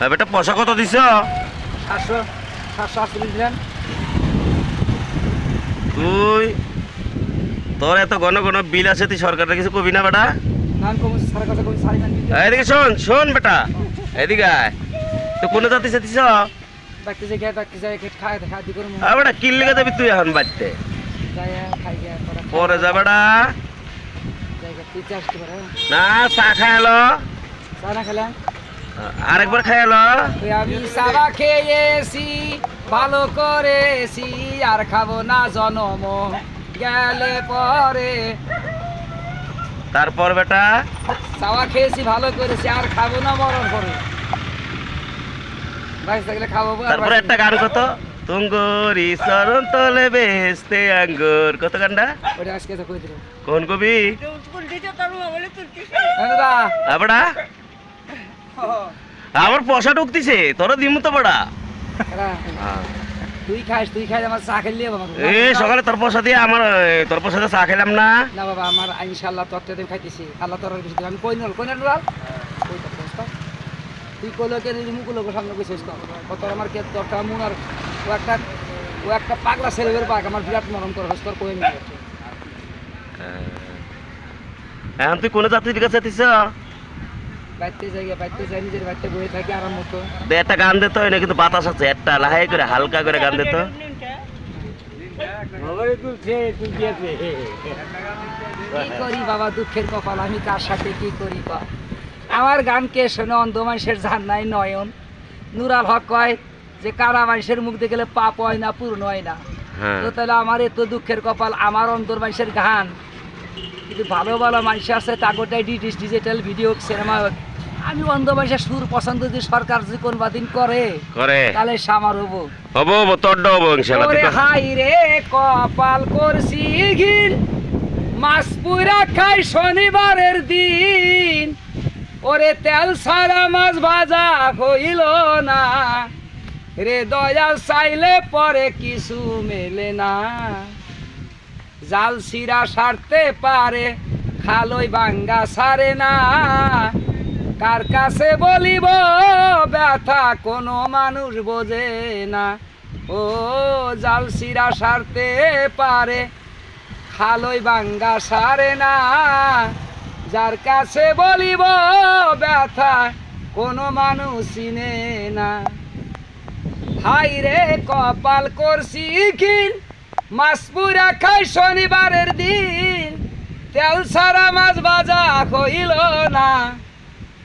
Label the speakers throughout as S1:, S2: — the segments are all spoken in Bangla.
S1: বেটা পয়সা কত দিছ?
S2: 700 দিলেন।
S1: তুই তোর এত ঘন ঘন বিল আছে, তুই সরকারের কিছু কবি না বেটা?
S2: নাম কম সারা কথা কম সারি মান দিতে।
S1: এদিকে শোন শোন বেটা, এদিকে আয়। তুই কোনে যাতিস দিছ?
S2: বাকি জায়গায় খায় দি করব।
S1: বেটা কিল লেগে যাবি তুই এখন বাড়তে?
S2: যায় খাই গিয়া
S1: পরে যা বেটা।
S2: জায়গা পিছে আসতে পারে
S1: না চা খাই এলো,
S2: চা না খেলাম।
S1: আরেকবার খাই এলো।
S2: আমি সাবা খেয়েছি ভালো করেছি আর খাবো না জনম গেলে পরে।
S1: তারপর বেটা
S2: চাওয়া খেয়েছি ভালো করেছি আর খাবো না মরণ পরে। ভাই থাকলে খাবো।
S1: তারপরে একটা গান কত, তুঙ্গরি চরণ তলে বেহেশতে আঙ্গুর, কত গানটা?
S2: ওটা আজকে তো কই দিল
S1: কোন কবি?
S2: দাদা
S1: বেটা আমার পয়সা ঢুকতিছে, তোর দিমু তো বেটা।
S2: তুই খাই আমার চা খেললি বাবা।
S1: এই সকালে তোর পয়সা দিয়ে আমার তোর পয়সা দিয়ে চা খেলাম না।
S2: না বাবা আমার ইনশাআল্লাহ তত্ত্ব দিয়ে খাইতেছি, আল্লাহ তোর কিছু আমি কই নল তুই কইলকে মুকুলকে সামনে কইছিস কত আমার কে দরকার মন আর ও একটা পাগলা ছেলের পাক আমার বিরাট মরম করে হস্তর কই নি।
S1: এখন তুই কোনে যাত্রীর কাছে যাতিস?
S2: বাইতে যাই নিজের বাইতে বয়ে থাকি আরাম মতো।
S1: দে একটা গান দে তো, এনে কিন্তু বাতাস আছে, একটা লাহাই করে হালকা করে গান দে তো।
S2: কি করি বাবা দুঃখের কপাল, আমি কার সাথে কি করি বা। আমার গান কে শোনে অন্ধ মানুষের জান নাই নয়ন। নুরাল হক কয় যে কারা মানুষের মুখ দেখলে পাপ হয় না পূর্ণ হয় না। তো তাহলে আমার এত দুঃখের কপাল, আমার অন্তর মানুষের গান কিন্তু ভালো ভালো মানুষ আছে তাগোটাই ডিজিটাল ভিডিও সিনেমা। আমি অন্ধ মানুষের সুর পছন্দ যদি সরকার যদি কোন বাদিন করে তাহলে সামার হবো
S1: হবো তোর হবো ইনশাআল্লাহ।
S2: হাই রে কপাল করছি ঘির মাছ পুরা খাই শনিবারের দিন। ওরে তেল সারা মাছ ভাজা হইল না রে দয়া চাইলে পরে কিছু মেলে না। জাল সিরা সারতে পারে খালই ভাঙ্গা সারে না। কার কাছে বলিব ব্যথা কোনো মানুষ বোঝে না। ও জাল সিরা সারতে পারে খালই ভাঙ্গা সারে না। যার কাছে বলিব ব্যথা কোনো মানুষ চিনে না। হাই রে কপাল করছি খিল মাছ পুরা খাই শনিবারের দিন। তেল সারা মাছ ভাজা হইল না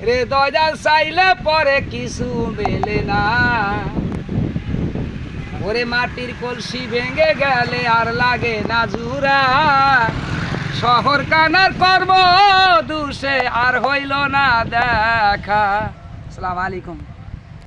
S2: রে দয়া চাইলে পরে কিছু মেলে না। ওরে মাটির কলসি ভেঙে গেলে আর লাগে না জুরা। শহর কানার কর্ম দুষে আর হইল না দেখা। আসসালামু আলাইকুম।